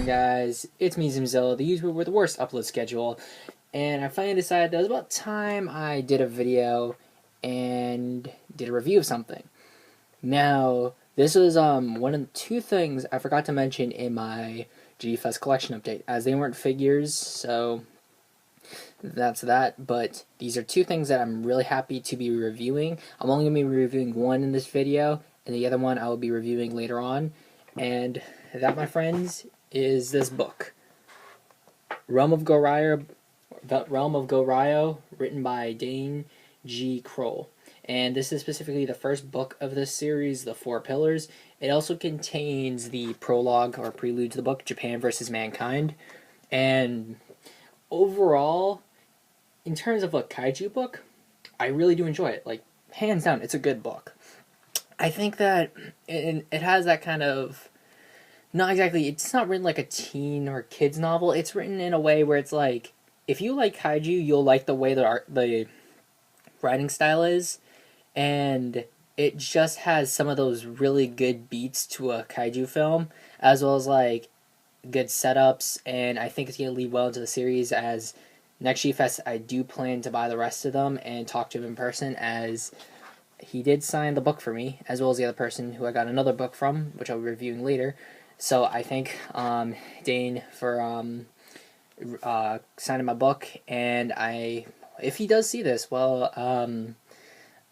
on, guys? It's me, Zimzilla, the YouTuber with the worst upload schedule, and I finally decided that it was about time I did a video and did a review of something. Now, this was one of the two things I forgot to mention in my GFest collection update, as they weren't figures, so that's that. But these are two things that I'm really happy to be reviewing. I'm only going to be reviewing one in this video, and the other one I will be reviewing later on. And that, my friends, is this book, Realm of Goryo, written by Dane G. Kroll. And this is specifically the first book of this series, The Four Pillars. It also contains the prologue or prelude to the book, Japan versus Mankind. And overall, in terms of a kaiju book, I really do enjoy it. Like, hands down, it's a good book. I think that it has that kind of, not exactly, it's not written like a teen or kids novel. It's written in a way where it's like, if you like kaiju, you'll like the way the writing style is, and it just has some of those really good beats to a kaiju film, as well as like good setups, and I think it's going to lead well into the series. As next GFest, I do plan to buy the rest of them and talk to him in person, as he did sign the book for me, as well as the other person who I got another book from, which I'll be reviewing later. So I thank Dane for signing my book, and if he does see this, well,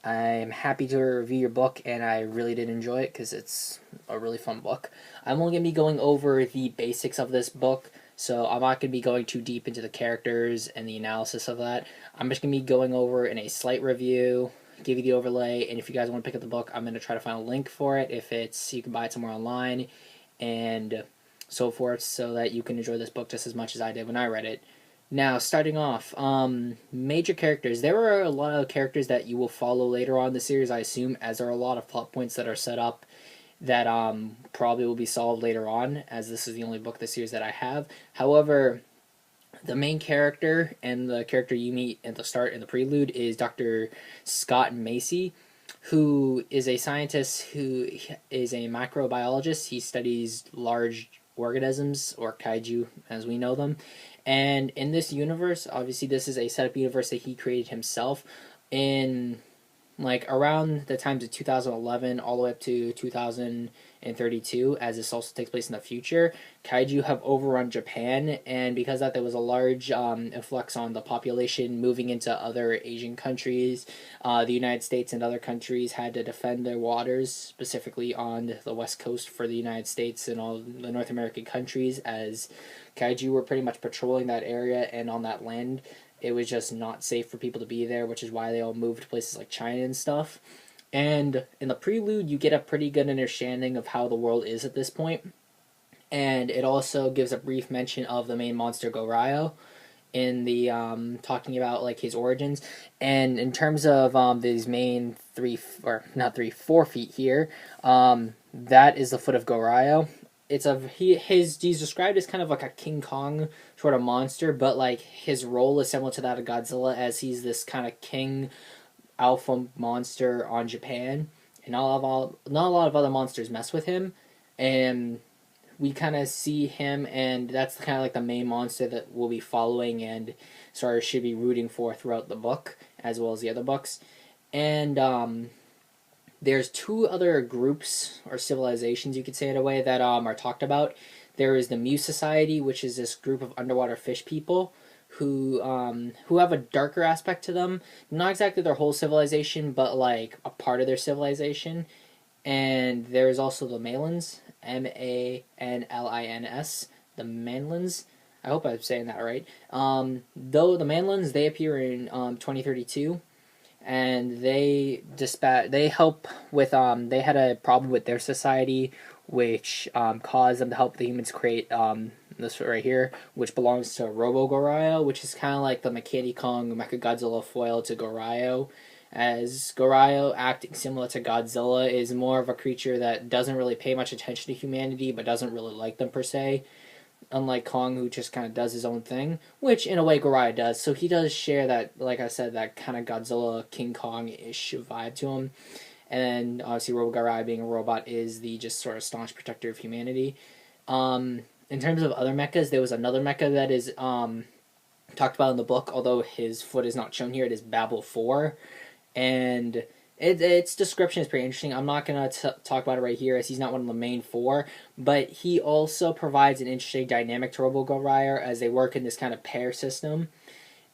I'm happy to review your book, and I really did enjoy it because it's a really fun book. I'm only going to be going over the basics of this book, so I'm not going to be going too deep into the characters and the analysis of that. I'm just going to be going over in a slight review, give you the overlay, and if you guys want to pick up the book, I'm going to try to find a link for it. If it's, you can buy it somewhere online, and so forth, so that you can enjoy this book just as much as I did when I read it. Now, starting off, major characters. There are a lot of characters that you will follow later on in the series, I assume, as there are a lot of plot points that are set up that probably will be solved later on, as this is the only book of the series that I have. However, the main character and the character you meet at the start in the prelude is Dr. Scott Macy, who is a scientist who is a microbiologist. He studies large organisms, or kaiju as we know them. And in this universe, obviously this is a setup universe that he created himself in like around the times of 2011 all the way up to 2032, as this also takes place in the future. Kaiju have overrun Japan, and because of that, there was a large influx on the population moving into other Asian countries. The United States and other countries had to defend their waters, specifically on the west coast for the United States and all the North American countries, as kaiju were pretty much patrolling that area, and on that land it was just not safe for people to be there, which is why they all moved to places like China and stuff. And in the prelude, you get a pretty good understanding of how the world is at this point. And it also gives a brief mention of the main monster, Goryo, in the talking about like his origins. And in terms of these main 4 feet here, that is the foot of Goryo. He's described as kind of like a King Kong sort of monster, but like his role is similar to that of Godzilla, as he's this kind of king alpha monster on Japan, and not a lot of other monsters mess with him, and we kind of see him, and that's kind of like the main monster that we'll be following and sort of should be rooting for throughout the book, as well as the other books. And there's two other groups or civilizations, you could say in a way, that are talked about. There is the Muse Society, which is this group of underwater fish people who have a darker aspect to them. Not exactly their whole civilization, but like a part of their civilization. And there's also the Malins, Manlins, the Manlins. I hope I'm saying that right. Though the Manlins, they appear in 2032. And they help with they had a problem with their society, which caused them to help the humans create this right here, which belongs to Robo Goryo, which is kind of like the Mechani Kong Mechagodzilla foil to Goryo, as Goryo, acting similar to Godzilla, is more of a creature that doesn't really pay much attention to humanity, but doesn't really like them per se. Unlike Kong, who just kind of does his own thing, which in a way Goryo does. So he does share that, like I said, that kind of Godzilla, King Kong-ish vibe to him. And obviously Robo Goryo, being a robot, is the just sort of staunch protector of humanity. in terms of other mechas, there was another mecha that is talked about in the book, although his foot is not shown here. It is Babel 4, and its description is pretty interesting. I'm not going to talk about it right here as he's not one of the main four, but he also provides an interesting dynamic to Robo Goryo as they work in this kind of pair system.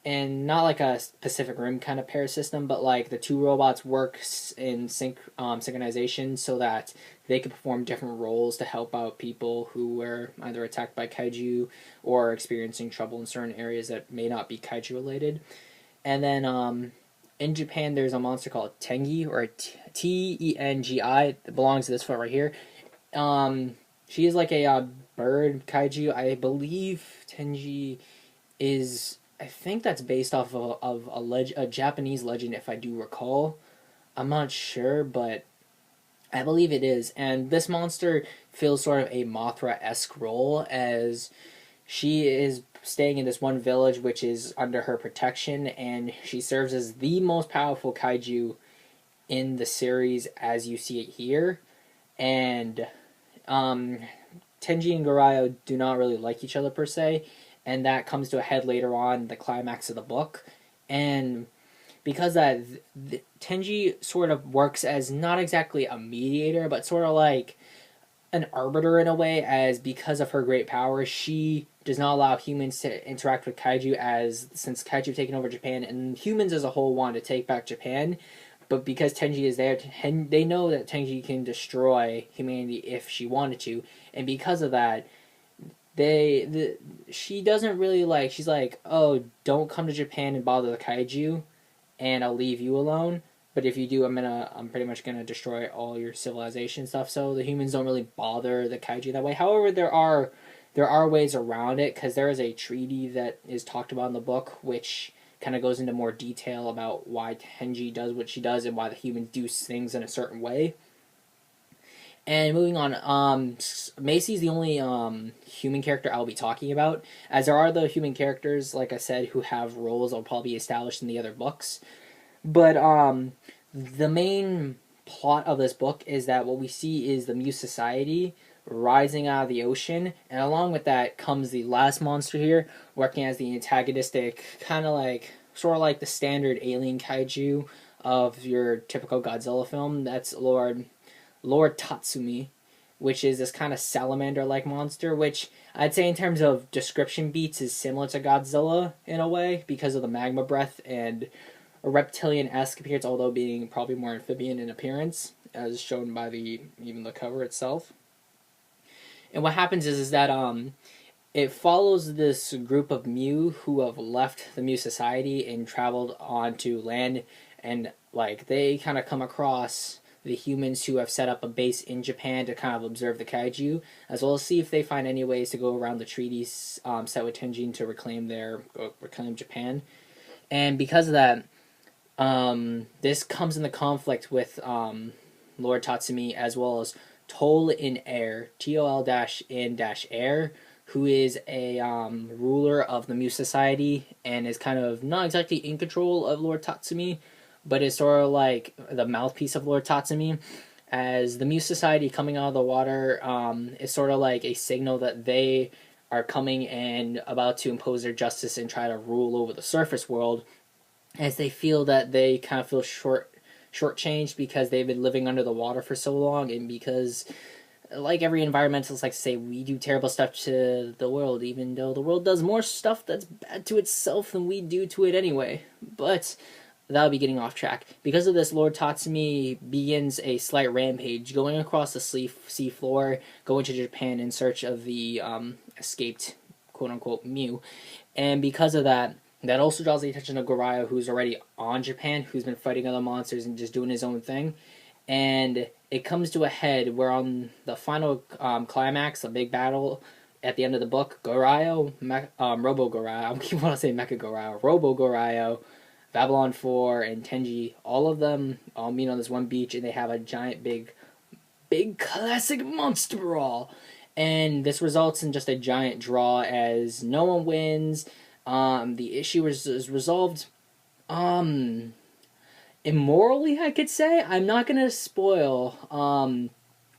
And not like a Pacific Rim kind of pair system, but like the two robots work in synchronization so that they can perform different roles to help out people who were either attacked by kaiju or experiencing trouble in certain areas that may not be kaiju related. And then in Japan, there's a monster called Tengi, or Tengi, that belongs to this foot right here. She is like a bird kaiju. I believe Tengi is. I think that's based off of a Japanese legend, if I do recall. I'm not sure, but I believe it is. And this monster fills sort of a Mothra-esque role, as she is staying in this one village which is under her protection, and she serves as the most powerful kaiju in the series as you see it here. And Tenji and Goryo do not really like each other per se, and that comes to a head later on in the climax of the book. And because that Tenji sort of works as not exactly a mediator, but sort of like an arbiter in a way, as because of her great power, she does not allow humans to interact with kaiju, as since kaiju have taken over Japan and humans as a whole want to take back Japan. But because Tenji is there, they know that Tenji can destroy humanity if she wanted to, and because of that, she doesn't really like. She's like, oh, don't come to Japan and bother the kaiju, and I'll leave you alone. But if you do, I'm pretty much gonna destroy all your civilization stuff. So the humans don't really bother the kaiju that way. However, there are ways around it, because there is a treaty that is talked about in the book, which kind of goes into more detail about why Tenji does what she does and why the humans do things in a certain way. And moving on, Macy's the only human character I'll be talking about, as there are the human characters, like I said, who have roles that will probably be established in the other books. But the main plot of this book is that what we see is the Muse Society rising out of the ocean, and along with that comes the last monster here, working as the antagonistic, kind of like, sort of like the standard alien kaiju of your typical Godzilla film. That's Lord Tatsumi, which is this kind of salamander-like monster, which I'd say in terms of description beats is similar to Godzilla in a way, because of the magma breath and a reptilian-esque appearance, although being probably more amphibian in appearance, as shown by even the cover itself. And what happens is that it follows this group of Mew who have left the Mew Society and traveled onto land, and like they kind of come across the humans who have set up a base in Japan to kind of observe the kaiju, as well as see if they find any ways to go around the treaties set with Tenjin to reclaim Japan. And because of that, this comes into conflict with Lord Tatsumi, as well as Tol in Air, Tol-in-Air, who is a ruler of the Muse Society and is kind of not exactly in control of Lord Tatsumi, but is sort of like the mouthpiece of Lord Tatsumi. As the Muse Society coming out of the water is sort of like a signal that they are coming and about to impose their justice and try to rule over the surface world, as they feel that they kind of feel shortchanged because they've been living under the water for so long, and because, like every environmentalist likes to say, we do terrible stuff to the world, even though the world does more stuff that's bad to itself than we do to it anyway. But that'll be getting off track. Because of this, Lord Tatsumi begins a slight rampage, going across the sea floor, going to Japan in search of the escaped quote-unquote Mew. And because of that, that also draws the attention of Goryo, who's already on Japan, who's been fighting other monsters and just doing his own thing. And it comes to a head where on the final climax, a big battle at the end of the book, Goryo, Robo Goryo, I keep wanting to say Mecha Goryo, Robo Goryo, Babylon 4, and Tenji, all of them all meet on this one beach, and they have a giant big classic monster brawl. And this results in just a giant draw, as no one wins. The issue is resolved immorally, I could say. I'm not going to spoil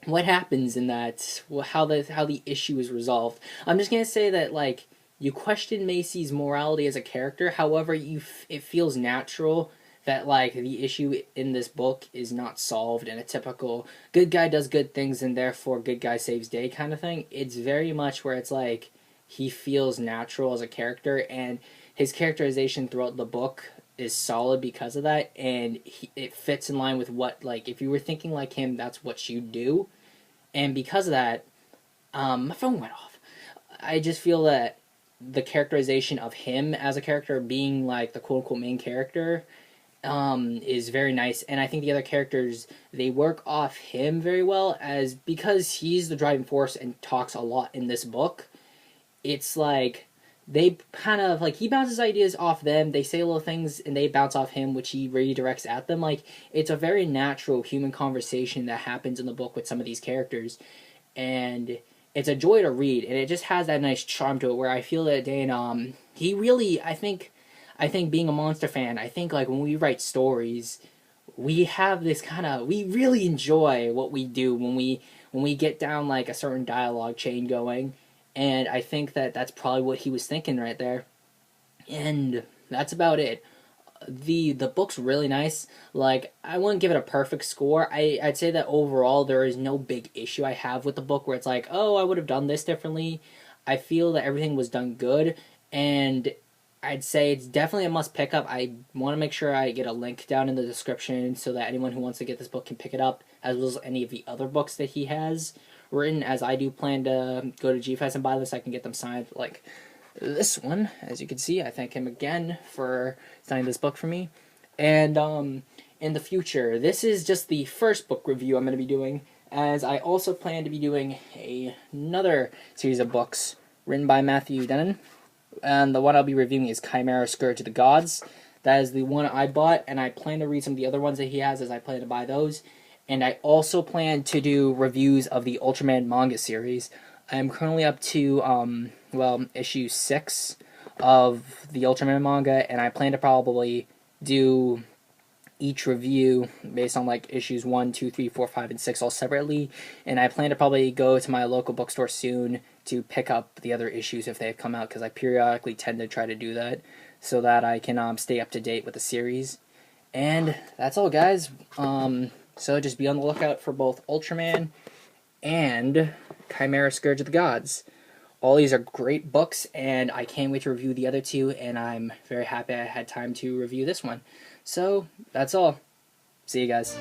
what happens in that, how the issue is resolved. I'm just gonna say that, like, you question Macy's morality as a character. However, it feels natural that, like, the issue in this book is not solved in a typical good guy does good things and therefore good guy saves day kind of thing. It's very much where it's like he feels natural as a character, and his characterization throughout the book is solid because of that, and it fits in line with what, like, if you were thinking like him, that's what you do. And because of that, my phone went off. I just feel that the characterization of him as a character, being like the quote unquote main character, is very nice. And I think the other characters, they work off him very well, as because he's the driving force and talks a lot in this book. It's like they kind of, like, he bounces ideas off them, they say little things and they bounce off him, which he redirects at them. Like, it's a very natural human conversation that happens in the book with some of these characters, and it's a joy to read, and it just has that nice charm to it where I feel that Dane, he really, I think being a monster fan, I think, like, when we write stories, we have this kind of, we really enjoy what we do when we get down like a certain dialogue chain going, and I think that that's probably what he was thinking right there. And that's about it. The book's really nice. Like, I wouldn't give it a perfect score. I'd say that overall there is no big issue I have with the book where it's like, oh, I would have done this differently. I feel that everything was done good, and I'd say it's definitely a must pick up. I want to make sure I get a link down in the description so that anyone who wants to get this book can pick it up, as well as any of the other books that he has written, as I do plan to go to GFest and buy this. I can get them signed, like this one. As you can see, I thank him again for signing this book for me. And in the future, this is just the first book review I'm going to be doing, as I also plan to be doing another series of books written by Matthew Denon. And the one I'll be reviewing is Chimera Scourge of the Gods. That is the one I bought, and I plan to read some of the other ones that he has, as I plan to buy those. And I also plan to do reviews of the Ultraman manga series. I am currently up to, issue 6 of the Ultraman manga, and I plan to probably do each review based on, like, issues 1, 2, 3, 4, 5, and 6 all separately. And I plan to probably go to my local bookstore soon to pick up the other issues if they have come out, because I periodically tend to try to do that so that I can stay up to date with the series. And that's all, guys. So just be on the lookout for both Ultraman and Chimera Scourge of the Gods. All these are great books, and I can't wait to review the other two, and I'm very happy I had time to review this one. So, that's all. See you guys.